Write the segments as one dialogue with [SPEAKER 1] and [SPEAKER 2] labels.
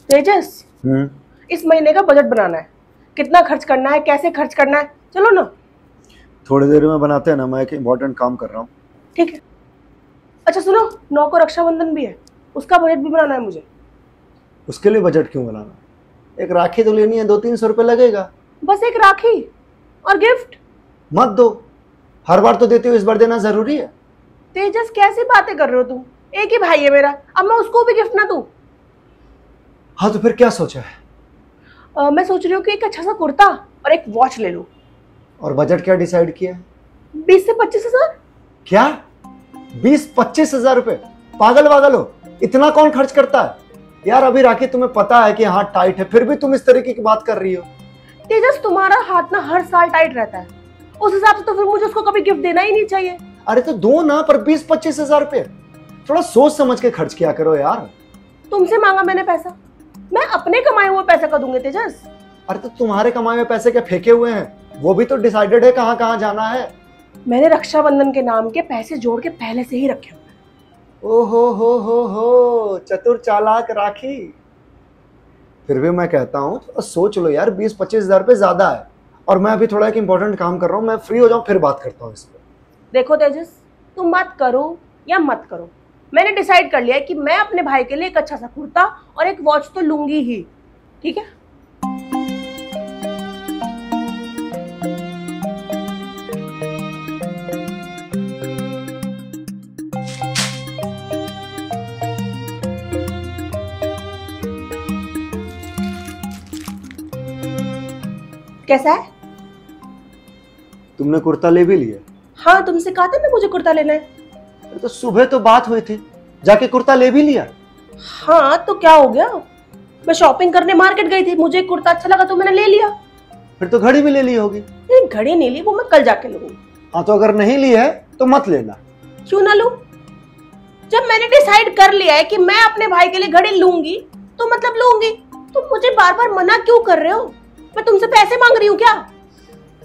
[SPEAKER 1] तेजस, इस महीने का बजट बनाना है। कितना खर्च करना है, कैसे खर्च करना है, चलो ना।
[SPEAKER 2] थोड़ी देर में बनाते हैं ना, मैं एक इम्पोर्टेंट काम कर रहा हूँ।
[SPEAKER 1] ठीक है। अच्छा सुनो, 9 को रक्षाबंधन भी है, उसका बजट भी बनाना है मुझे।
[SPEAKER 2] उसके लिए बजट क्यों बनाना? एक राखी तो लेनी है, 200-300 रुपये लगेगा।
[SPEAKER 1] बस एक राखी और गिफ्ट?
[SPEAKER 2] मत दो, हर बार तो देते हो, इस बार देना जरूरी है।
[SPEAKER 1] तेजस कैसी बातें कर रहे हो तुम? एक ही भाई है मेरा, अब मैं उसको भी गिफ्ट ना दूं?
[SPEAKER 2] हाँ तो फिर क्या सोचा है?
[SPEAKER 1] मैं सोच रही हूँ कि एक अच्छा सा कुर्ता और एक वॉच ले लूं।
[SPEAKER 2] और बजट क्या डिसाइड किया है?
[SPEAKER 1] 20 से 25 हजार।
[SPEAKER 2] क्या 20-25 हजार रुपए? पागल वागल हो, इतना कौन खर्च करता है यार? अभी राखी तुम्हें पता है कि हाथ टाइट है, फिर भी तुम इस तरीके की बात कर रही हो।
[SPEAKER 1] तेजस तुम्हारा हाथ ना हर साल टाइट रहता है, उस हिसाब से तो फिर मुझे उसको कभी गिफ्ट देना ही नहीं चाहिए।
[SPEAKER 2] अरे तो दो ना, पर 20-25 हजार रुपए थोड़ा सोच समझ के खर्च किया करो यार।
[SPEAKER 1] तुमसे मांगा मैंने पैसा, मैं अपने कमाए हुए पैसे का दूंगी तेजस।
[SPEAKER 2] अरे तो तुम्हारे कमाए हुए पैसे क्या फेंके हुए हैं? वो भी तो डिसाइडेड है कहाँ कहाँ जाना है।
[SPEAKER 1] मैंने रक्षाबंधन के नाम के पैसे जोड़ के पहले से ही रखे हुए।
[SPEAKER 2] ओहो हो, चतुर चालाक राखी। फिर भी मैं कहता हूँ तो सोच लो यार, 20-25 हजार रुपये ज्यादा है। और मैं अभी थोड़ा एक इंपॉर्टेंट काम कर रहा हूँ, मैं फ्री हो जाऊँ फिर बात करता हूँ इस पर।
[SPEAKER 1] देखो तेजस, तुम बात करो या मत करो, मैंने डिसाइड कर लिया है कि मैं अपने भाई के लिए एक अच्छा सा कुर्ता और एक वॉच तो लूंगी ही। ठीक है? कैसा है?
[SPEAKER 2] तुमने कुर्ता ले भी लिया?
[SPEAKER 1] हाँ, तुमसे कहा था ना मुझे कुर्ता लेना है।
[SPEAKER 2] अरे तो सुबह तो बात हुई थी, जाके कुर्ता ले भी लिया?
[SPEAKER 1] हाँ तो क्या हो गया, मैं शॉपिंग करने मार्केट गई थी, मुझे एक कुर्ता अच्छा लगा तो मैंने ले लिया।
[SPEAKER 2] फिर तो घड़ी भी ले ली होगी?
[SPEAKER 1] नहीं, घड़ी नहीं ली, वो मैं कल जाके लूंगी।
[SPEAKER 2] हाँ तो अगर नहीं ली है तो मत लेना।
[SPEAKER 1] क्यों ना लूं? जब मैंने डिसाइड कर लिया है कि मैं अपने भाई के लिए घड़ी लूंगी तो मतलब लूंगी। तुम मुझे बार बार मना क्यों कर रहे हो? मैं तुमसे पैसे मांग रही हूँ क्या?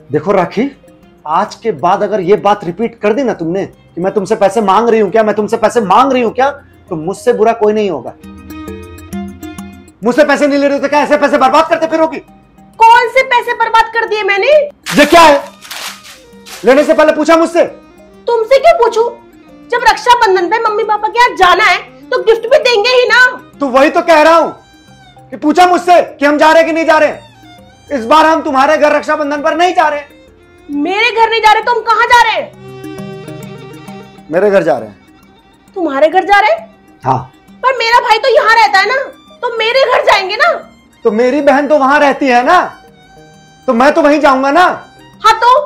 [SPEAKER 2] देखो राखी, आज के बाद अगर ये बात रिपीट कर दी ना तुमने कि मैं तुमसे पैसे मांग रही हूँ क्या, मैं तुमसे पैसे मांग रही हूँ क्या, तो मुझसे बुरा कोई नहीं होगा। मुझसे पैसे नहीं ले रहे हो तो क्या ऐसे पैसे बर्बाद करते फिरोगी?
[SPEAKER 1] कौन से पैसे बर्बाद कर दिए मैंने?
[SPEAKER 2] ये क्या है? लेने से पहले पूछा मुझसे?
[SPEAKER 1] तुमसे क्यों पूछूं? जब रक्षाबंधन पे मम्मी पापा के यहाँ जाना है तो गिफ्ट भी देंगे ही ना।
[SPEAKER 2] तो वही तो कह रहा हूं कि पूछा मुझसे कि हम जा रहे कि नहीं जा रहे। इस बार हम तुम्हारे घर रक्षाबंधन पर नहीं जा रहे।
[SPEAKER 1] मेरे घर नहीं जा रहे, तुम कहाँ जा रहे?
[SPEAKER 2] मेरे घर जा रहे हैं।
[SPEAKER 1] तुम्हारे घर जा रहे?
[SPEAKER 2] हाँ।
[SPEAKER 1] पर मेरा भाई तो यहाँ रहता है ना, तो मेरे घर जाएंगे ना।
[SPEAKER 2] तो मेरी बहन तो वहां रहती है ना, तो मैं तो वहीं जाऊंगा ना।
[SPEAKER 1] हाँ तो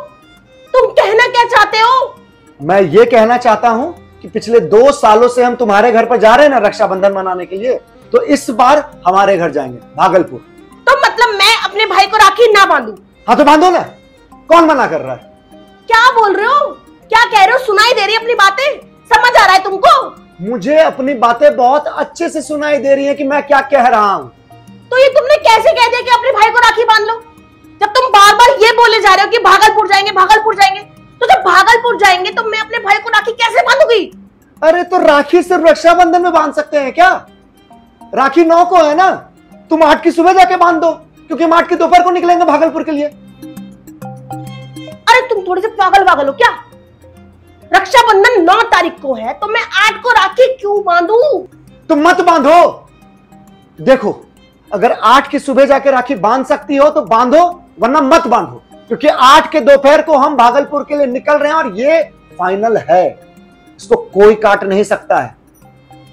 [SPEAKER 1] तुम कहना क्या चाहते हो?
[SPEAKER 2] मैं ये कहना चाहता हूं कि पिछले 2 सालों से हम तुम्हारे घर पर जा रहे हैं ना रक्षाबंधन मनाने के लिए, तो इस बार हमारे घर जाएंगे, भागलपुर।
[SPEAKER 1] तो मतलब मैं अपने भाई को राखी ना बांधूं?
[SPEAKER 2] हाँ तो बांधो ना, कौन मना कर रहा है?
[SPEAKER 1] क्या बोल रहे हो, क्या कह रहे हो? सुनाई दे रही है अपनी बातें? समझ आ रहा है तुमको?
[SPEAKER 2] मुझे अपनी बातें बहुत अच्छे से सुनाई दे रही है कि मैं क्या कह रहा हूं।
[SPEAKER 1] तो ये तुमने कैसे कह दिया कि अपने भाई को राखी बांध लो, जब तुम बार बार ये बोले जा रहे हो कि भागलपुर जाएंगे भागलपुर जाएंगे? तो जब भागलपुर जाएंगे तो मैं अपने भाई को राखी कैसे बांधूंगी?
[SPEAKER 2] अरे तो राखी सिर्फ रक्षाबंधन में बांध सकते हैं क्या? राखी 9 को है ना, तुम 8 की सुबह जाके बांध दो, क्योंकि हम 8 की दोपहर को निकलेंगे भागलपुर के लिए।
[SPEAKER 1] अरे तुम थोड़े से पागल हो क्या? रक्षाबंधन 9 तारीख को है तो मैं 8 को राखी क्यों बांधूं?
[SPEAKER 2] तुम मत बांधो। देखो, अगर 8 की सुबह जाके राखी बांध सकती हो तो बांधो, वरना मत बांधो, क्योंकि 8 के दोपहर को हम भागलपुर के लिए निकल रहे हैं और ये फाइनल है, इसको कोई काट नहीं सकता है।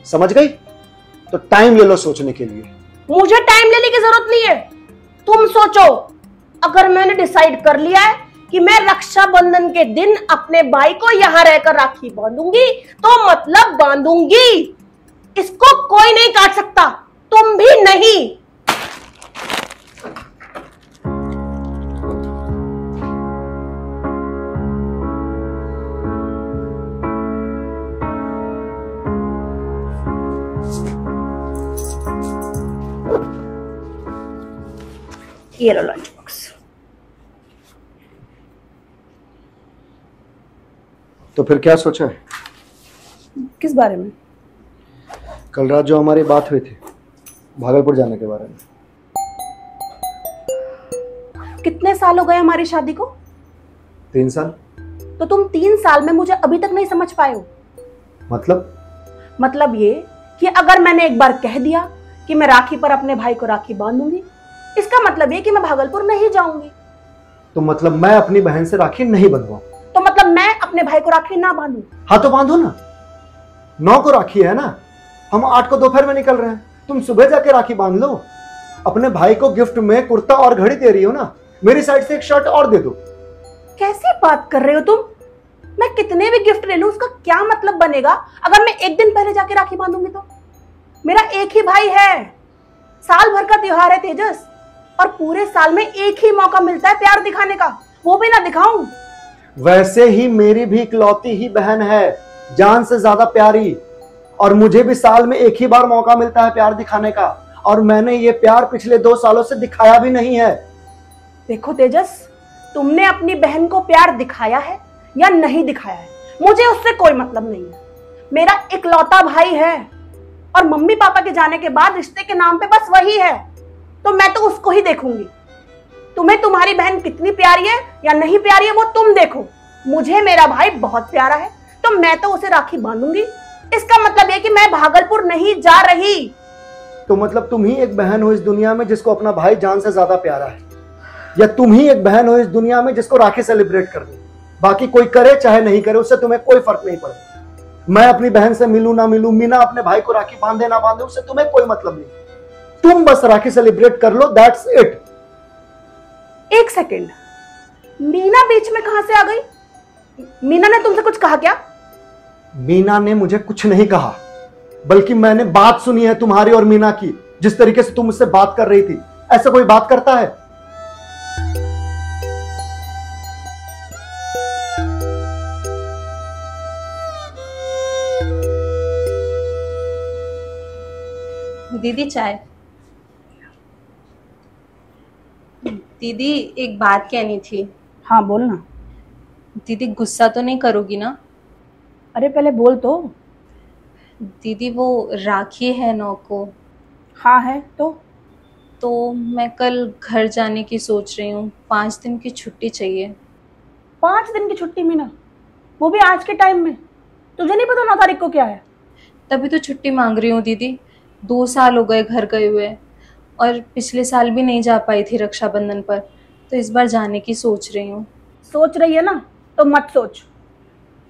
[SPEAKER 2] समझ गई? तो टाइम ले लो सोचने के लिए।
[SPEAKER 1] मुझे टाइम लेने की जरूरत नहीं है, तुम सोचो। अगर मैंने डिसाइड कर लिया है कि मैं रक्षाबंधन के दिन अपने भाई को यहां रहकर राखी बांधूंगी तो मतलब बांधूंगी, इसको कोई नहीं काट सकता, तुम भी नहीं। ये लो लंच बॉक्स।
[SPEAKER 2] तो फिर क्या सोचा है?
[SPEAKER 1] किस बारे में?
[SPEAKER 2] कल रात जो हमारी बात हुई थी भागलपुर जाने के बारे में।
[SPEAKER 1] कितने साल हो गए हमारी शादी को?
[SPEAKER 2] 3 साल।
[SPEAKER 1] तो तुम 3 साल में मुझे अभी तक नहीं समझ पाए हो। मतलब ये कि अगर मैंने एक बार कह दिया कि मैं राखी पर अपने भाई को राखी बांधूंगी, इसका मतलब ये कि मैं भागलपुर नहीं जाऊंगी।
[SPEAKER 2] तो मतलब मैं अपनी बहन से राखी नहीं बंधवाऊं?
[SPEAKER 1] तो मतलब मैं अपने भाई को राखी ना बांधूं?
[SPEAKER 2] हाँ तो बांधो ना, 9 को राखी है ना, हम 8 को दोपहर में निकल रहे हैं, तुम सुबह जाके राखी बांध लो। अपने भाई को गिफ्ट में कुर्ता और घड़ी दे रही हो ना, मेरी साइड से एक शर्ट और दे दो।
[SPEAKER 1] कैसी बात कर रहे हो तुम? मैं कितने भी गिफ्ट ले लूं उसका क्या मतलब बनेगा अगर मैं एक दिन पहले जाके राखी बांधूंगी तो? मेरा एक ही भाई है, साल भर का त्योहार है तेजस, और पूरे साल में एक ही मौका मिलता है प्यार दिखाने का, वो भी ना दिखाऊं?
[SPEAKER 2] वैसे ही मेरी भी इकलौती ही बहन है, जान से ज्यादा प्यारी, और मुझे भी साल में एक ही बार मौका मिलता है प्यार दिखाने का, और मैंने ये प्यार पिछले 2 सालों से दिखाया भी नहीं है।
[SPEAKER 1] देखो तेजस, तुमने अपनी बहन को प्यार दिखाया है या नहीं दिखाया है, मुझे उससे कोई मतलब नहीं है। मेरा इकलौता भाई है, और मम्मी पापा के जाने के बाद रिश्ते के नाम पे बस वही है, तो मैं तो उसको ही देखूंगी। तुम्हें तुम्हारी बहन कितनी प्यारी है या नहीं प्यारी है वो तुम देखो, मुझे मेरा भाई बहुत प्यारा है, तो मैं तो उसे राखी बांधूंगी। इसका मतलब है कि मैं भागलपुर नहीं जा रही।
[SPEAKER 2] तो मतलब तुम ही एक बहन हो इस दुनिया में जिसको अपना भाई जान से ज्यादा प्यारा है, या तुम ही एक बहन हो इस दुनिया में जिसको राखी सेलिब्रेट कर दे, बाकी कोई करे चाहे नहीं करे उससे तुम्हें कोई फर्क नहीं पड़ता। मैं अपनी बहन से मिलूं ना मिलूं, मीना अपने भाई को राखी बांधे ना बांधे, उससे तुम्हें कोई मतलब नहीं। तुम बस राखी सेलिब्रेट कर लो, दैट्स इट।
[SPEAKER 1] एक सेकेंड, मीना बीच में कहां से आ गई? मीना ने तुमसे कुछ कहा क्या?
[SPEAKER 2] मीना ने मुझे कुछ नहीं कहा, बल्कि मैंने बात सुनी है तुम्हारी और मीना की। जिस तरीके से तुम मुझसे बात कर रही थी, ऐसा कोई बात करता है?
[SPEAKER 3] दीदी चाय। दीदी एक बात कहनी थी।
[SPEAKER 1] हाँ बोल ना।
[SPEAKER 3] दीदी गुस्सा तो नहीं करोगी ना?
[SPEAKER 1] अरे पहले बोल तो।
[SPEAKER 3] दीदी वो राखी है 9 को।
[SPEAKER 1] हाँ है तो
[SPEAKER 3] मैं कल घर जाने की सोच रही हूँ, 5 दिन की छुट्टी चाहिए।
[SPEAKER 1] 5 दिन की छुट्टी मीना, वो भी आज के टाइम में? तुझे नहीं पता 9 तारीख को क्या है?
[SPEAKER 3] तभी तो छुट्टी मांग रही हूँ दीदी। 2 साल हो गए घर गए हुए, और पिछले साल भी नहीं जा पाई थी रक्षाबंधन पर, तो इस बार जाने की सोच रही हूँ।
[SPEAKER 1] सोच रही है ना तो मत सोच।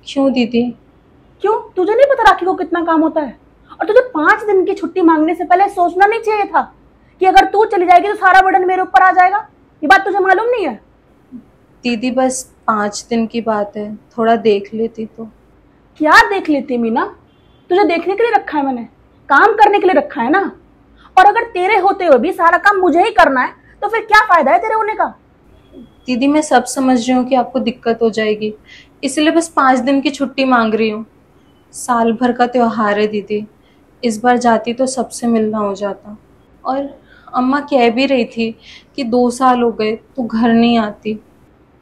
[SPEAKER 3] क्यों दीदी?
[SPEAKER 1] क्यों? तुझे नहीं पता राखी को कितना काम होता है? और तुझे 5 दिन की छुट्टी मांगने से पहले सोचना नहीं चाहिए था कि अगर तू चली जाएगी तो सारा बर्डन मेरे ऊपर आ जाएगा? ये बात तुझे मालूम नहीं है?
[SPEAKER 3] दीदी बस 5 दिन की बात है, थोड़ा देख लेती तो।
[SPEAKER 1] क्या देख लेती मीना? तुझे देखने के लिए रखा है मैंने, काम करने के लिए रखा है ना। और अगर तेरे होते हुए भी सारा काम मुझे ही करना है तो फिर क्या फायदा है तेरे होने का?
[SPEAKER 3] दीदी मैं सब समझ रही हूँ कि आपको दिक्कत हो जाएगी, इसलिए बस 5 दिन की छुट्टी मांग रही हूँ। साल भर का त्योहार है दीदी, इस बार जाती तो सबसे मिलना हो जाता। और अम्मा कह भी रही थी कि 2 साल हो गए तू घर नहीं आती।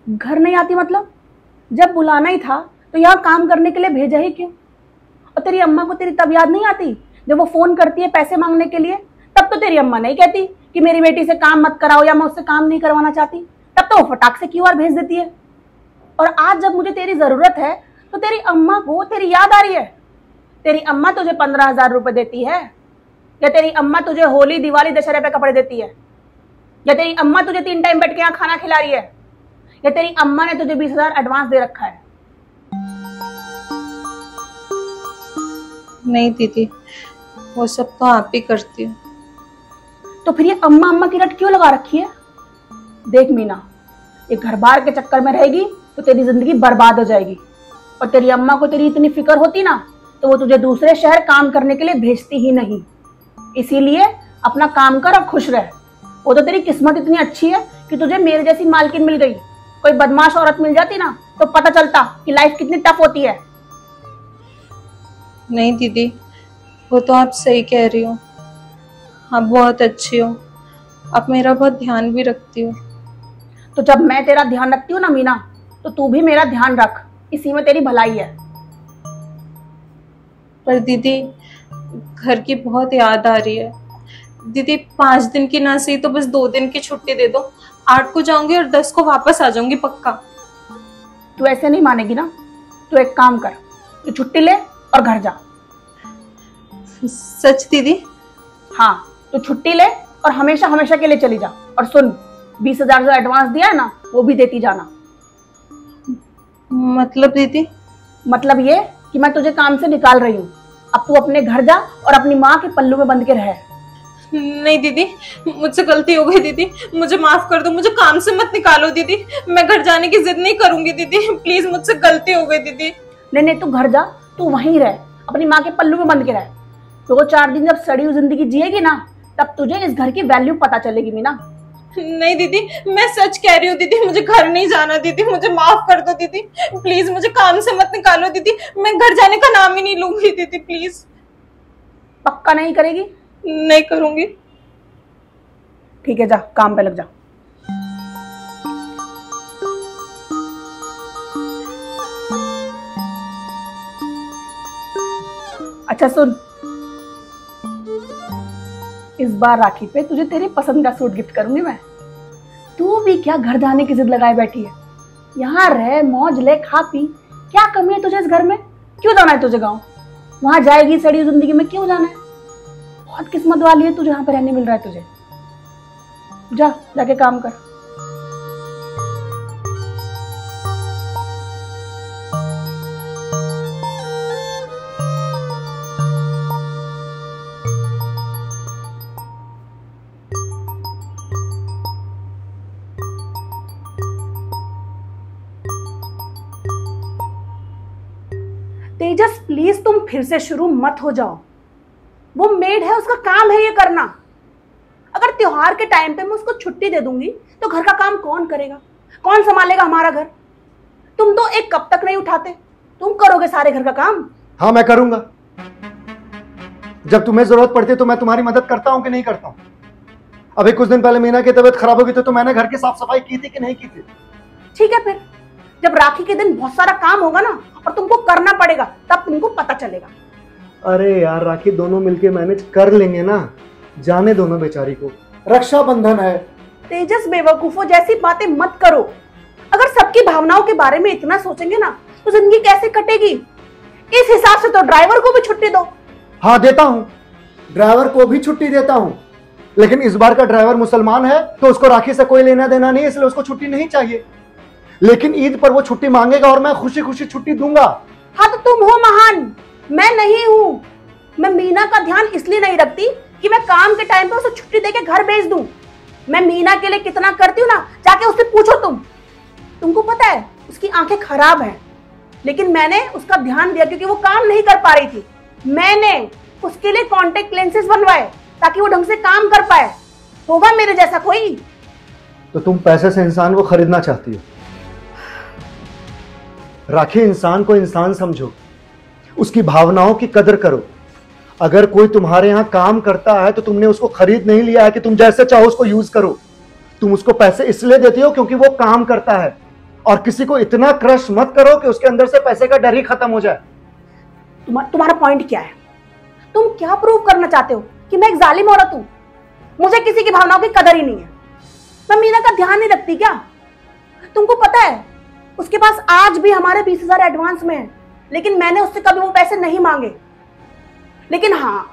[SPEAKER 1] घर नहीं आती मतलब? जब बुलाना ही था तो यहाँ काम करने के लिए भेजा ही क्यों? और तेरी अम्मा को तेरी तब याद नहीं आती जब वो फोन करती है पैसे मांगने के लिए? तब तो तेरी अम्मा नहीं कहती कि मेरी बेटी से काम मत कराओ या मैं उससे काम नहीं करवाना चाहती, तब तो वो फटाक से क्यूआर भेज देती है। और आज जब मुझे तेरी जरूरत है तो तेरी अम्मा को तेरी याद आ रही है। तेरी अम्मा तुझे 15,000 रुपए देती है, या तेरी अम्मा तुझे होली दिवाली दशहरे पे कपड़े देती है, या तेरी अम्मा तुझे 3 टाइम बैठ के यहाँ खाना खिला रही है, या तेरी अम्मा ने तुझे 20,000 एडवांस दे रखा है?
[SPEAKER 3] नहीं दीदी, वो सब तो आप ही करती हो।
[SPEAKER 1] तो फिर ये अम्मा अम्मा की रट क्यों लगा रखी है? देख मीना, ये घर बार के चक्कर में रहेगी तो तेरी जिंदगी बर्बाद हो जाएगी। और तेरी अम्मा को तेरी इतनी फिक्र होती ना तो वो तुझे दूसरे शहर काम करने के लिए भेजती ही नहीं। इसीलिए अपना काम कर और खुश रह। वो तो तेरी किस्मत इतनी अच्छी है कि तुझे मेरे जैसी मालकिन मिल गई। कोई बदमाश औरत मिल जाती ना तो पता चलता कि लाइफ कितनी टफ होती है।
[SPEAKER 3] नहीं दीदी, वो तो आप सही कह रही हो, आप बहुत अच्छी हो, आप मेरा बहुत ध्यान भी रखती हो।
[SPEAKER 1] तो जब मैं तेरा ध्यान रखती हूँ ना मीना, तो तू भी मेरा ध्यान रख, इसी में तेरी भलाई है।
[SPEAKER 3] पर दीदी घर की बहुत याद आ रही है, दीदी 5 दिन की ना सही तो बस 2 दिन की छुट्टी दे दो। 8 को जाऊंगी और 10 को वापस आ जाऊंगी पक्का।
[SPEAKER 1] तू ऐसे नहीं मानेगी ना, तू एक काम कर, तू छुट्टी ले और घर जा।
[SPEAKER 3] सच दीदी?
[SPEAKER 1] हाँ, तू छुट्टी ले और हमेशा हमेशा के लिए चली जा। और सुन, 20,000 जो एडवांस दिया है ना, वो भी देती जाना।
[SPEAKER 3] मतलब दीदी?
[SPEAKER 1] मतलब ये कि मैं तुझे काम से निकाल रही हूँ। अब तू अपने घर जा और अपनी माँ के पल्लू में बंध के रह।
[SPEAKER 3] नहीं दीदी, मुझसे गलती हो गई दीदी, मुझे माफ कर दो, मुझे काम से मत निकालो दीदी। मैं घर जाने की जिद नहीं करूंगी दीदी, प्लीज, मुझसे गलती हो गई दीदी।
[SPEAKER 1] नहीं नहीं, तू घर जा, तू वहीं रह, अपनी माँ के पल्लू में बंध के रह। 2-4 दिन जब सड़ी हुई जिंदगी जिएगी ना, तब तुझे इस घर की वैल्यू पता चलेगी मीना।
[SPEAKER 3] नहीं दीदी, मैं सच कह रही हूँ दीदी, मुझे घर नहीं जाना दीदी, मुझे माफ कर दो दीदी, प्लीज, मुझे काम से मत निकालो दीदी। मैं घर जाने का नाम ही नहीं लूंगी दीदी, प्लीज।
[SPEAKER 1] पक्का नहीं करेगी?
[SPEAKER 3] नहीं करूंगी।
[SPEAKER 1] ठीक है, जा काम पे लग जा। अच्छा सुन, इस बार राखी पे तुझे तेरी पसंद का सूट गिफ्ट करूंगी मैं। तू भी क्या घर जाने की जिद लगाए बैठी है? यहाँ रह, मौज ले, खा पी। क्या कमी है तुझे इस घर में? क्यों जाना है तुझे गाँव? वहां जाएगी सड़ी हुई जिंदगी में, क्यों जाना है? बहुत किस्मत वाली है तुझे, यहाँ पे रहने मिल रहा है तुझे। जा, जाके काम कर। तेजस प्लीज तुम फिर से शुरू मत हो जाओ। वो मेड है, उसका काम है ये करना। अगर त्योहार के टाइम पे मैं उसको छुट्टी दे दूंगी तो घर का काम कौन करेगा? कौन संभालेगा हमारा घर? तुम तो एक कब तक नहीं उठाते, तुम करोगे सारे घर का काम।
[SPEAKER 2] हाँ, मैं करूंगा। जब तुम्हें जरूरत पड़ती है तो मैं तुम्हारी मदद करता हूं कि नहीं करता हूं? अभी कुछ दिन पहले मीना की तबीयत खराब हो गई तो मैंने घर की साफ सफाई की थी कि नहीं की थी?
[SPEAKER 1] ठीक है, फिर जब राखी के दिन बहुत सारा काम होगा ना और तुमको करना पड़ेगा, तब तुमको पता चलेगा।
[SPEAKER 2] अरे यार, राखी दोनों मिलके मैनेज कर लेंगे ना, जाने दोनों बेचारी को, रक्षाबंधन है।
[SPEAKER 1] तेजस बेवकूफों जैसी बातें मत करो। अगर सबकी भावनाओं के बारे में इतना सोचेंगे ना तो जिंदगी कैसे कटेगी? इस हिसाब से तो ड्राइवर को भी छुट्टी दो।
[SPEAKER 2] हाँ, देता हूं, ड्राइवर को भी छुट्टी देता हूं, लेकिन इस बार का ड्राइवर मुसलमान है तो उसको राखी से कोई लेना देना नहीं, इसलिए उसको छुट्टी नहीं चाहिए। लेकिन ईद पर वो छुट्टी मांगेगा और मैं खुशी खुशी छुट्टी दूंगा।
[SPEAKER 1] हाँ, तो तुम हो महान, मैं नहीं हूं। मैं मीना का ध्यान इसलिए नहीं रखती कि मैं काम के टाइम पे उसे छुट्टी देके घर भेज दूं। मैं मीना के लिए कितना करती हूँ ना, जाके उससे पूछो तुमको पता है उसकी आंखें खराब हैं, लेकिन मैंने उसका ध्यान दिया क्योंकि वो काम नहीं कर पा रही थी। मैंने उसके लिए कॉन्टेक्ट लेंसेज बनवाए ताकि वो ढंग से काम कर पाए। होगा मेरे जैसा कोई?
[SPEAKER 2] तो तुम पैसे से इंसान को खरीदना चाहती हो? राखी, इंसान को इंसान समझो, उसकी भावनाओं की कदर करो। अगर कोई तुम्हारे यहां काम करता है तो तुमने उसको खरीद नहीं लिया है कि तुम जैसे चाहो उसको यूज करो। तुम उसको पैसे इसलिए देती हो क्योंकि वो काम करता है। और किसी को इतना क्रश मत करो कि उसके अंदर से पैसे का डर ही खत्म हो जाए।
[SPEAKER 1] तुम्हारा पॉइंट क्या है? तुम क्या प्रूव करना चाहते हो कि मैं एक जालिम औरत हूं? मुझे किसी की भावनाओं की कदर ही नहीं है। मैं मीना का ध्यान नहीं रखती क्या? तुमको पता है उसके पास आज भी हमारे 20,000 एडवांस में है, लेकिन मैंने उससे कभी वो पैसे नहीं मांगे। लेकिन हाँ,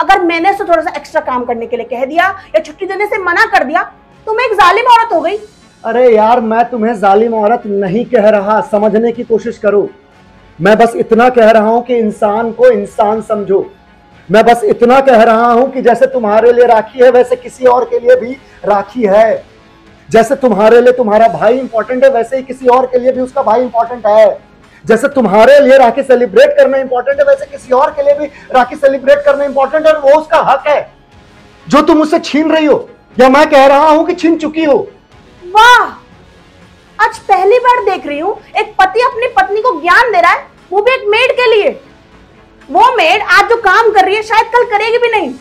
[SPEAKER 1] अगर मैंने उसे थोड़ा सा एक्स्ट्रा काम करने के लिए कह दिया या छुट्टी देने से मना कर दिया तो मैं एक जालिम औरत हो गई।
[SPEAKER 2] अरे यार, मैं तुम्हें जालिम औरत नहीं कह रहा, समझने की कोशिश करो। मैं बस इतना कह रहा हूं कि इंसान को इंसान समझो। मैं बस इतना कह रहा हूं कि जैसे तुम्हारे लिए राखी है वैसे किसी और के लिए भी राखी है। जैसे तुम्हारे लिए तुम्हारा भाई इंपॉर्टेंट है वैसे ही किसी और के लिए भी उसका भाई इंपॉर्टेंट है। जैसे तुम्हारे लिए राखी सेलिब्रेट करना इंपॉर्टेंट है वैसे किसी और के लिए भी राखी सेलिब्रेट करना इंपॉर्टेंट है, और वो उसका हक है जो तुम उससे छीन रही हो, या मैं कह रहा हूं कि छीन चुकी हो।
[SPEAKER 1] वाह, आज पहली बार देख रही हूं एक पति अपनी पत्नी को ज्ञान दे रहा है, वो भी एक मेड के लिए। वो मेड आज जो काम कर रही है शायद कल करेगी भी नहीं।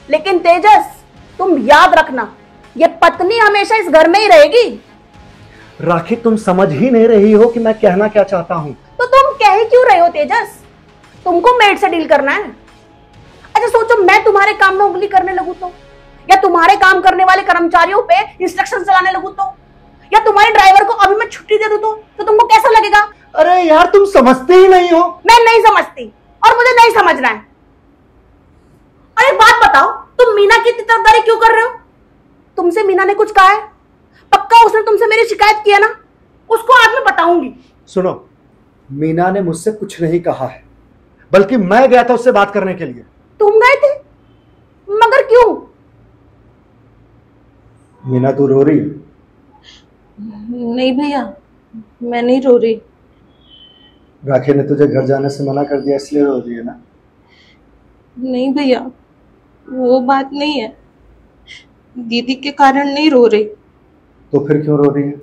[SPEAKER 1] लेकिन तेजस, तुम याद रखना, ये पत्नी हमेशा इस घर में ही रहेगी।
[SPEAKER 2] राखी, तुम समझ ही नहीं रही हो कि मैं कहना क्या चाहता हूं।
[SPEAKER 1] तो तुम कह ही क्यों रहे हो तेजस? तुमको मेड से डील करना है। अच्छा सोचो, मैं तुम्हारे काम में उंगली करने लगूं तो या तुम्हारे काम करने वाले कर्मचारियों पे इंस्ट्रक्शन चलाने लगूं तो, या तुम्हारे ड्राइवर को अभी मैं छुट्टी दे दूं तो तुमको कैसा लगेगा?
[SPEAKER 2] अरे यार तुम समझते ही नहीं हो।
[SPEAKER 1] मैं नहीं समझती और मुझे नहीं समझना है। और एक बात बताओ, तुम मीना की तरफदारी क्यों कर रहे हो? तुमसे मीना ने कुछ कहा है? पक्का उसने तुमसे मेरी शिकायत की है ना? उसको आज मैं बताऊंगी।
[SPEAKER 2] सुनो, मीना ने मुझसे कुछ नहीं कहा है, बल्कि मैं गया था उससे बात करने के लिए।
[SPEAKER 1] तुम गए थे? मगर क्यों?
[SPEAKER 2] मीना तू रो रही है?
[SPEAKER 3] नहीं भैया, मैं नहीं रो रही।
[SPEAKER 2] राखी ने तुझे घर जाने से मना कर दिया इसलिए रो रही है ना?
[SPEAKER 3] नहीं भैया, वो बात नहीं है। दीदी के कारण नहीं रो रही।
[SPEAKER 2] तो फिर क्यों रो रही है?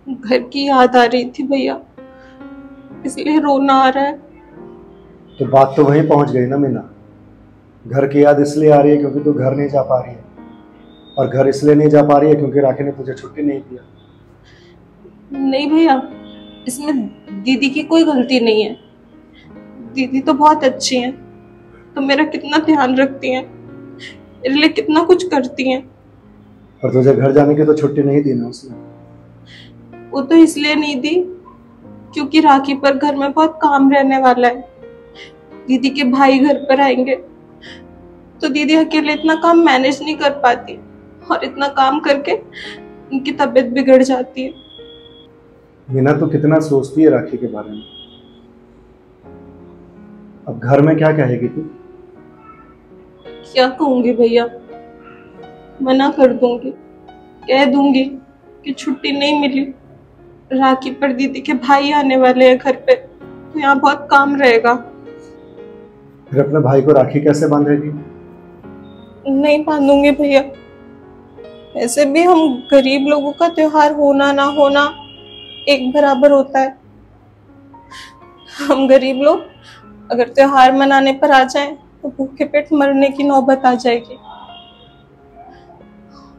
[SPEAKER 3] घर की याद आ रही थी भैया, इसलिए रोना आ रहा है।
[SPEAKER 2] तो बात तो वहीं पहुंच गई ना मीना। घर की याद इसलिए आ रही है क्योंकि तू घर नहीं जा पा रही है, और घर इसलिए नहीं जा पा रही है क्योंकि राखी ने तुझे छुट्टी नहीं दिया।
[SPEAKER 3] नहीं भैया, इसमें दीदी की कोई गलती नहीं है। दीदी तो बहुत अच्छी हैं, तो मेरा कितना ध्यान रखती हैं, मेरे लिए कितना कुछ करती हैं।
[SPEAKER 2] और तुझे घर जाने की तो छुट्टी नहीं दी ना उसने?
[SPEAKER 3] वो तो इसलिए नहीं दी क्योंकि राखी पर घर में बहुत काम रहने वाला है। दीदी के भाई घर पर आएंगे तो दीदी अकेले इतना काम मैनेज नहीं कर पाती, और इतना काम करके उनकी तबीयत बिगड़ जाती है।
[SPEAKER 2] मीना तू कितना सोचती है राखी के बारे में। अब घर में क्या कहेगी तू?
[SPEAKER 3] क्या कहूंगी भैया, मना कर दूंगी, कह दूंगी कि छुट्टी नहीं मिली, राखी पर दीदी के भाई आने वाले हैं घर पे, तो यहाँ बहुत काम रहेगा।
[SPEAKER 2] फिर अपने भाई को राखी कैसे बांधेगी?
[SPEAKER 3] नहीं बांधूंगी भैया। ऐसे भी हम गरीब लोगों का त्योहार होना ना होना एक बराबर होता है। हम गरीब लोग अगर त्योहार मनाने पर आ जाएं तो भूखे पेट मरने की नौबत आ जाएगी।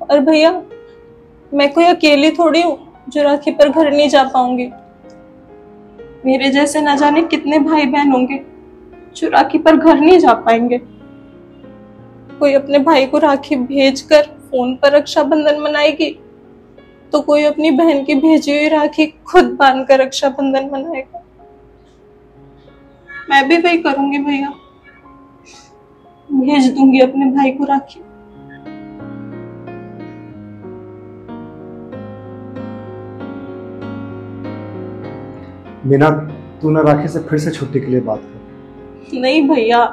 [SPEAKER 3] और भैया, मैं कोई अकेली थोड़ी हूँ जो राखी पर घर नहीं जा पाऊंगी। मेरे जैसे न जाने कितने भाई बहन होंगे जो राखी पर घर नहीं जा पाएंगे। कोई अपने भाई को राखी भेजकर फोन पर रक्षाबंधन मनाएगी, तो कोई अपनी बहन की भेजी हुई राखी खुद बांधकर रक्षाबंधन मनाएगा। मैं भी वही करूंगी भैया, भेज दूंगी अपने भाई को राखी।
[SPEAKER 2] मीना तू ना राखी से फिर से छुट्टी के लिए बात कर।
[SPEAKER 3] नहीं भैया,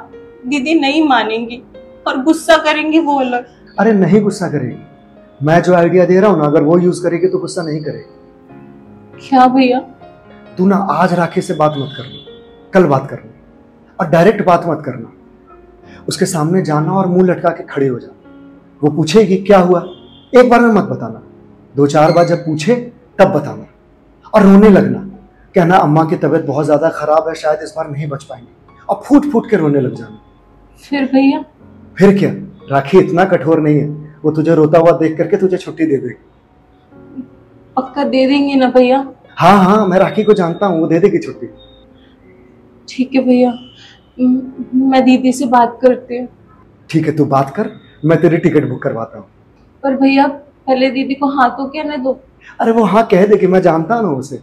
[SPEAKER 3] दीदी नहीं मानेंगी और गुस्सा करेंगी वो अलग।
[SPEAKER 2] अरे नहीं गुस्सा करेगी, मैं जो आइडिया दे रहा हूँ ना, अगर वो यूज करेगी तो गुस्सा नहीं करेगी।
[SPEAKER 3] क्या भैया?
[SPEAKER 2] तू ना आज राखी से बात मत करना, कल बात करना, और डायरेक्ट बात मत करना। उसके सामने जाना और मुंह लटका के खड़े हो जाना। वो पूछेगी क्या हुआ, एक बार में मत बताना, 2-4 बार जब पूछे तब बताना, और रोने लगना, कहना अम्मा की तबीयत बहुत ज्यादा खराब है, शायद इस बार नहीं बच पाएंगे, और फूट फूट के रोने लग जाना।
[SPEAKER 3] फिर भैया?
[SPEAKER 2] फिर क्या, राखी इतना कठोर नहीं है, वो तुझे रोता हुआ देख करके तुझे छुट्टी दे देगी।
[SPEAKER 3] पक्का दे देंगी ना भैया?
[SPEAKER 2] हाँ हाँ, मैं राखी को जानता हूँ, वो दे देगी छुट्टी।
[SPEAKER 3] ठीक है भैया, मैं दीदी से बात करती हूँ।
[SPEAKER 2] ठीक है, तू बात कर, मैं तेरी टिकट बुक करवाता हूँ।
[SPEAKER 3] पर भैया पहले दीदी को हाँ तो कहने दो।
[SPEAKER 2] अरे वो हाँ कह देगी, मैं जानता हूँ उसे।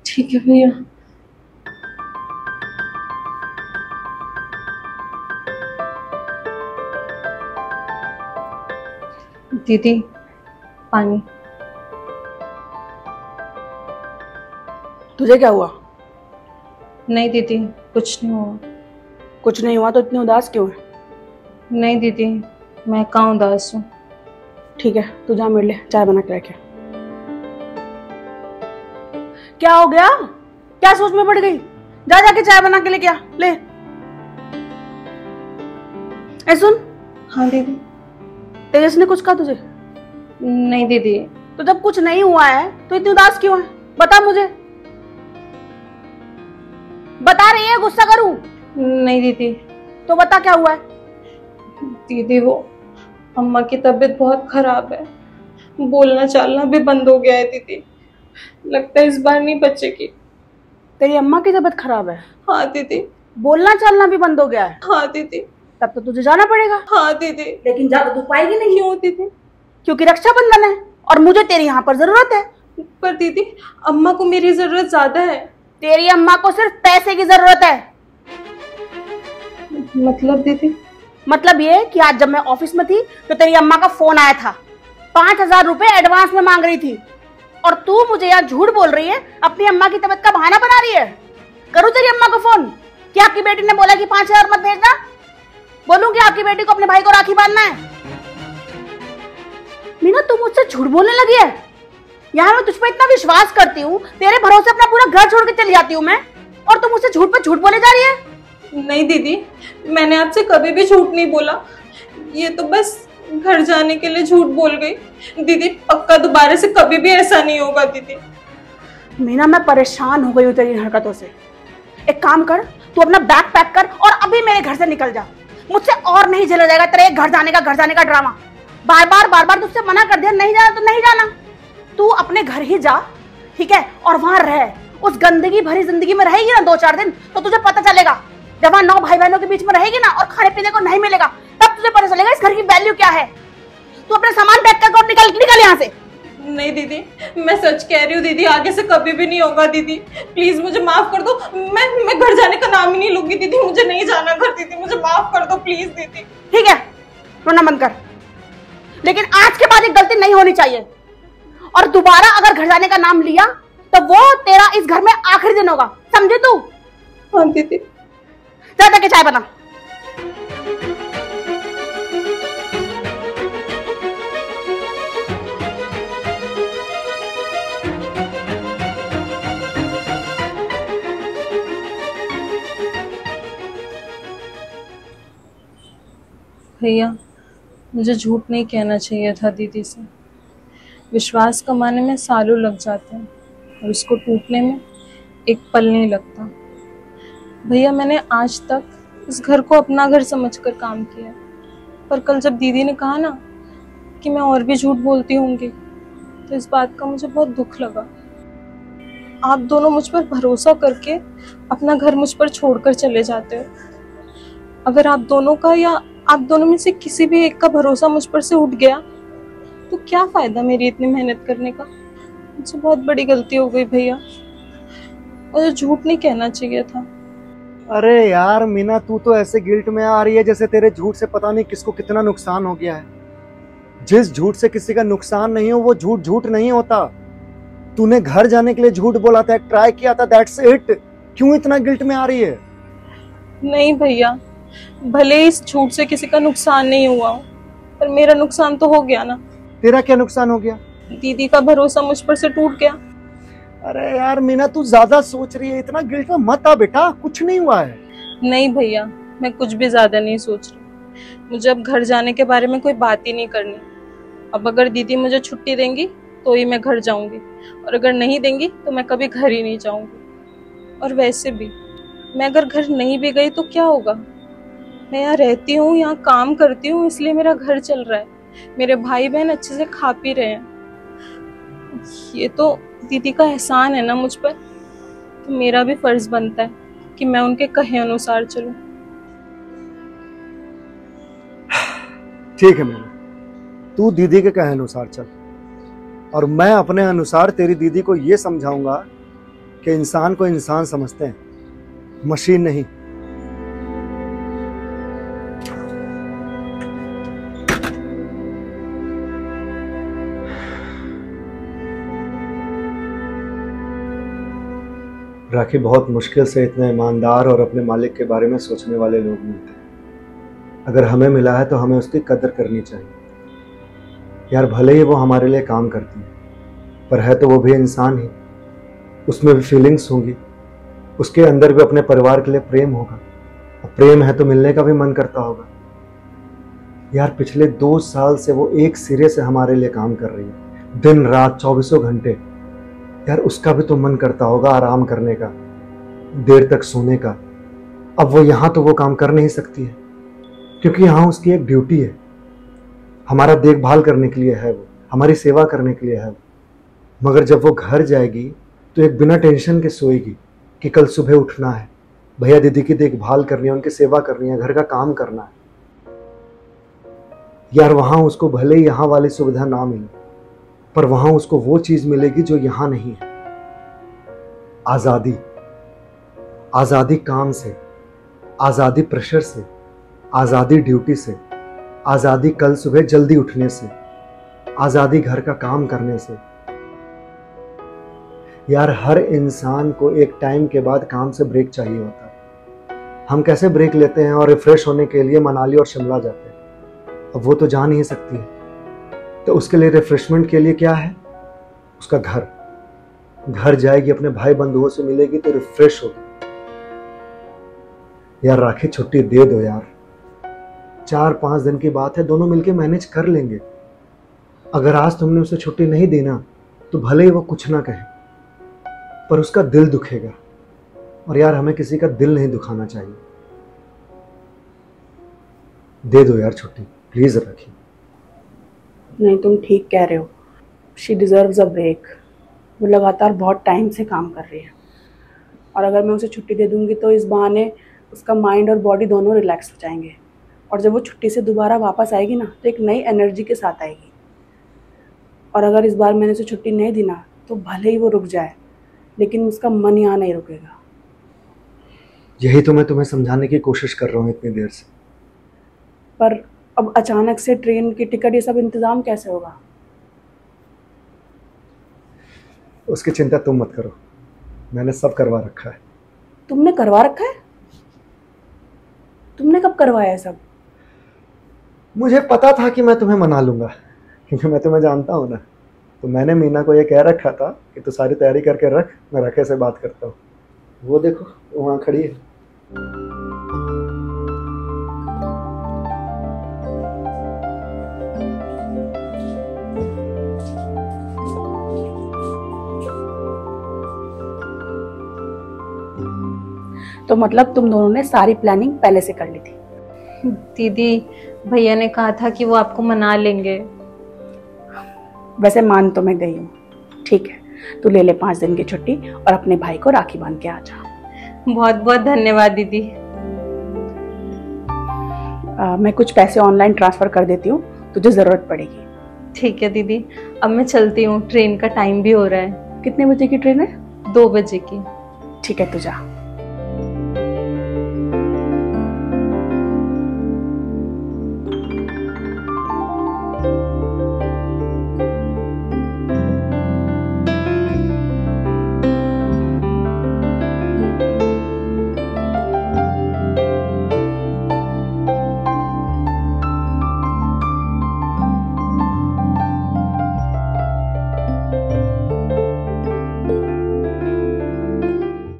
[SPEAKER 3] ठीक है भैया। दीदी पानी।
[SPEAKER 1] तुझे क्या हुआ?
[SPEAKER 3] नहीं दीदी, कुछ नहीं हुआ।
[SPEAKER 1] कुछ नहीं हुआ तो इतनी उदास क्यों है?
[SPEAKER 3] नहीं दीदी, मैं कहाँ उदास हूँ।
[SPEAKER 1] ठीक है, तू जा मेरे लिए चाय बना के रखे। क्या हो गया? क्या सोच में पड़ गई? जा जाके चाय बना के लेके आ, ले। ए सुन।
[SPEAKER 3] हाँ दीदी।
[SPEAKER 1] तेजस ने कुछ कहा तुझे?
[SPEAKER 3] नहीं दीदी।
[SPEAKER 1] तो जब कुछ नहीं हुआ है तो इतनी उदास क्यों है? बता मुझे। बता रही है, गुस्सा करूं?
[SPEAKER 3] नहीं दीदी।
[SPEAKER 1] तो बता क्या हुआ है?
[SPEAKER 3] दीदी वो अम्मा की तबीयत बहुत खराब है, बोलना चालना भी बंद हो गया है दीदी। लगता है इस बार नहीं बचेगी।
[SPEAKER 1] तेरी अम्मा की तबीयत खराब है?
[SPEAKER 3] हाँ दीदी,
[SPEAKER 1] बोलना चलना भी बंद हो गया है?
[SPEAKER 3] हाँ दीदी।
[SPEAKER 1] तब तो तुझे जाना पड़ेगा।
[SPEAKER 3] हाँ दीदी।
[SPEAKER 1] लेकिन जा तो तू पाएगी नहीं।
[SPEAKER 3] क्यों दीदी?
[SPEAKER 1] क्योंकि रक्षाबंधन है और मुझे तेरी यहाँ पर जरूरत है।
[SPEAKER 3] पर दीदी अम्मा को मेरी जरूरत ज्यादा है।
[SPEAKER 1] तेरी अम्मा को सिर्फ पैसे की जरूरत है।
[SPEAKER 3] मतलब दीदी?
[SPEAKER 1] मतलब ये कि आज जब मैं ऑफिस में थी तो तेरी अम्मा का फोन आया था, 5,000 रुपए एडवांस में मांग रही थी, और तू मुझे यहाँ झूठ बोल रही है, अपनी अम्मा की तबीयत का बहाना बना रही है। करूँ तेरी अम्मा को फोन कि आपकी बेटी ने बोला कि 5,000 मत भेजना? बोलूं कि आपकी बेटी को अपने भाई को राखी बांधना है? मीना तू मुझसे झूठ बोलने लगी है। यहाँ मैं तुझ पर इतना विश्वास करती हूँ, तेरे भरोसे अपना पूरा घर छोड़ के चली जाती हूँ मैं, और तू मुझसे झूठ पर झूठ बोले जा रही है।
[SPEAKER 3] नहीं दीदी, मैंने आपसे कभी भी झूठ नहीं बोला। ये तो बस घर जाने के लिए झूठ बोल गई। दीदी पक्का दोबारा से कभी भी ऐसा नहीं होगा दीदी।
[SPEAKER 1] मीना मैं परेशान हो गई हूँ तेरी हरकतों से। एक काम कर, तू अपना बैग पैक कर और अभी मेरे घर से निकल जा। मुझसे और नहीं झेला जाएगा तेरे घर जाने का ड्रामा। बार बार तुझसे मना कर दिया, नहीं जाना तो नहीं जाना। तू अपने घर ही जा, ठीक है, और वहां रह। उस गंदगी भरी जिंदगी में रहेगी ना 2-4 दिन, तो तुझे पता चलेगा। जब वहां 9 भाई बहनों के बीच में रहेगी ना और खाने पीने को नहीं मिलेगा, तब तुझे पता चलेगा इस घर की वैल्यू क्या है। तू अपना सामान पैक कर निकल यहाँ से।
[SPEAKER 3] नहीं दीदी, मैं सच कह रही हूँ दीदी, आगे से कभी भी नहीं होगा दीदी। प्लीज मुझे माफ कर दो। मैं घर जाने का नाम ही नहीं लूंगी दीदी। मुझे नहीं जाना घर दीदी, मुझे माफ कर दो प्लीज दीदी।
[SPEAKER 1] ठीक है, रोना बंद कर, लेकिन आज के बाद एक गलती नहीं होनी चाहिए। और दोबारा अगर घर जाने का नाम लिया तो वो तेरा इस घर में आखिरी दिन होगा, समझे तू?
[SPEAKER 3] हाँ दीदी।
[SPEAKER 1] जा जाके चाय बना।
[SPEAKER 3] भैया मुझे झूठ नहीं कहना चाहिए था दीदी से। विश्वास कमाने में सालों लग जाते हैं और उसको टूटने में एक पल नहीं लगता। भैया मैंने आज तक इस घर को अपना घर समझकर काम किया, पर कल जब दीदी ने कहा ना कि मैं और भी झूठ बोलती होंगी, तो इस बात का मुझे बहुत दुख लगा। आप दोनों मुझ पर भरोसा करके अपना घर मुझ पर छोड़कर चले जाते हो। अगर आप दोनों का या आप दोनों में से किसी भी एक का भरोसा मुझ पर से उठ गया तो क्या फायदा मेरी इतनी मेहनत करने का। मुझसे बहुत बड़ी गलती हो गई भैया, मुझे झूठ नहीं कहना चाहिए था।
[SPEAKER 2] अरे यार मीना, तू तो ऐसे गिल्ट में आ रही है जैसे तेरे झूठ से पता नहीं किसको कितना नुकसान हो गया है। जिस झूठ से किसी का नुकसान नहीं हो वो झूठ झूठ नहीं होता। तूने घर जाने के लिए झूठ बोला था, ट्राई किया था, दैट्स इट। क्यों इतना गिल्ट में आ रही है?
[SPEAKER 3] नहीं भैया, भले इस झूठ से किसी का नुकसान नहीं हुआ पर मेरा नुकसान तो हो गया ना।
[SPEAKER 2] तेरा क्या नुकसान हो गया?
[SPEAKER 3] दीदी का भरोसा मुझ पर से टूट गया।
[SPEAKER 2] अरे यार मीना, तू ज्यादा सोच रही है, इतना गिल्ट में मत आ बेटा, कुछ नहीं हुआ है।
[SPEAKER 3] नहीं भैया, मैं कुछ भी ज्यादा नहीं सोच रही। मुझे अब घर जाने के बारे में कोई बात ही नहीं करनी। अब अगर दीदी मुझे छुट्टी देंगी तो ही मैं घर जाऊंगी, और अगर नहीं देंगी तो मैं कभी घर ही नहीं जाऊंगी। और वैसे भी मैं अगर घर नहीं भी गई तो क्या होगा? मैं यहाँ रहती हूँ, यहाँ काम करती हूँ, इसलिए मेरा घर चल रहा है। मेरे भाई बहन अच्छे से खा पी रहे हैं। ये तो दीदी का एहसान है ना मुझ पर, तो मेरा भी फर्ज बनता है कि मैं उनके कहे अनुसार चलूं।
[SPEAKER 2] ठीक है मीना, तू दीदी के कहे अनुसार चल, और मैं अपने अनुसार तेरी दीदी को ये समझाऊंगा कि इंसान को इंसान समझते हैं, मशीन नहीं। राखी, बहुत मुश्किल से इतने ईमानदार और अपने मालिक के बारे में सोचने वाले लोग मिलते हैं। अगर हमें मिला है तो हमें उसकी कदर करनी चाहिए। यार भले ही वो हमारे लिए काम करती है, पर है तो वो भी इंसान ही। उसमें भी फीलिंग्स होंगी, उसके अंदर भी अपने परिवार के लिए प्रेम होगा, और प्रेम है तो मिलने का भी मन करता होगा। यार पिछले 2 साल से वो एक सिरे से हमारे लिए काम कर रही है, दिन रात 24 घंटे। यार उसका भी तो मन करता होगा आराम करने का, देर तक सोने का। अब वो यहाँ तो वो काम कर नहीं सकती है, क्योंकि यहाँ उसकी एक ड्यूटी है। हमारा देखभाल करने के लिए है वो, हमारी सेवा करने के लिए है वो। मगर जब वो घर जाएगी तो एक बिना टेंशन के सोएगी कि कल सुबह उठना है, भैया दीदी की देखभाल करनी है, उनकी सेवा करनी है, घर का काम करना है। यार वहां उसको भले ही यहाँ वाली सुविधा ना मिले, पर वहां उसको वो चीज मिलेगी जो यहां नहीं है। आजादी। आजादी काम से, आजादी प्रेशर से, आजादी ड्यूटी से, आजादी कल सुबह जल्दी उठने से, आजादी घर का काम करने से। यार हर इंसान को एक टाइम के बाद काम से ब्रेक चाहिए होता है। हम कैसे ब्रेक लेते हैं और रिफ्रेश होने के लिए मनाली और शिमला जाते हैं, अब वो तो जा नहीं सकती है, तो उसके लिए रिफ्रेशमेंट के लिए क्या है? उसका घर। घर जाएगी, अपने भाई बंधुओं से मिलेगी तो रिफ्रेश होगी। यार राखी छुट्टी दे दो यार, 4-5 दिन की बात है, दोनों मिलके मैनेज कर लेंगे। अगर आज तुमने उसे छुट्टी नहीं दी ना, तो भले ही वो कुछ ना कहे, पर उसका दिल दुखेगा। और यार हमें किसी का दिल नहीं दुखाना चाहिए। दे दो यार छुट्टी, प्लीज राखी।
[SPEAKER 1] नहीं, तुम ठीक कह रहे हो। She deserves a break. वो लगातार बहुत टाइम से काम कर रही है, और अगर मैं उसे छुट्टी दे दूंगी तो इस बहाने उसका माइंड और बॉडी दोनों रिलैक्स हो जाएंगे। और जब वो छुट्टी से दोबारा वापस आएगी ना, तो एक नई एनर्जी के साथ आएगी। और अगर इस बार मैंने उसे छुट्टी नहीं दी ना, तो भले ही वो रुक जाए, लेकिन उसका मन यहाँ नहीं रुकेगा।
[SPEAKER 2] यही तो मैं तुम्हें समझाने की कोशिश कर रहा हूँ इतनी देर से।
[SPEAKER 1] पर अब अचानक से ट्रेन की टिकट ये सब इंतजाम कैसे होगा?
[SPEAKER 2] उसकी चिंता तुम मत करो, मैंने सब करवा रखा है।
[SPEAKER 1] तुमने करवा रखा है? तुमने कब करवाया है सब?
[SPEAKER 2] मुझे पता था कि मैं तुम्हें मना लूंगा, क्योंकि मैं तुम्हें जानता हूँ ना। तो मैंने मीना को ये कह रखा था कि तू सारी तैयारी करके रख, मैं राखे से बात करता हूँ। वो देखो वहाँ खड़ी है।
[SPEAKER 1] तो मतलब तुम दोनों ने सारी प्लानिंग पहले से कर ली थी?
[SPEAKER 3] दीदी भैया ने कहा था कि वो आपको मना लेंगे।
[SPEAKER 1] वैसे मान तो मैं गई हूँ, ठीक है। तू ले ले 5 दिन की छुट्टी और अपने भाई को राखी बांध के आ जा।
[SPEAKER 3] बहुत बहुत धन्यवाद दीदी।
[SPEAKER 1] मैं कुछ पैसे ऑनलाइन ट्रांसफर कर देती हूँ, तुझे जरूरत पड़ेगी।
[SPEAKER 3] ठीक है दीदी, अब मैं चलती हूँ, ट्रेन का टाइम भी हो रहा है।
[SPEAKER 1] कितने बजे की ट्रेन है?
[SPEAKER 3] 2 बजे की।
[SPEAKER 1] ठीक है, तू जा।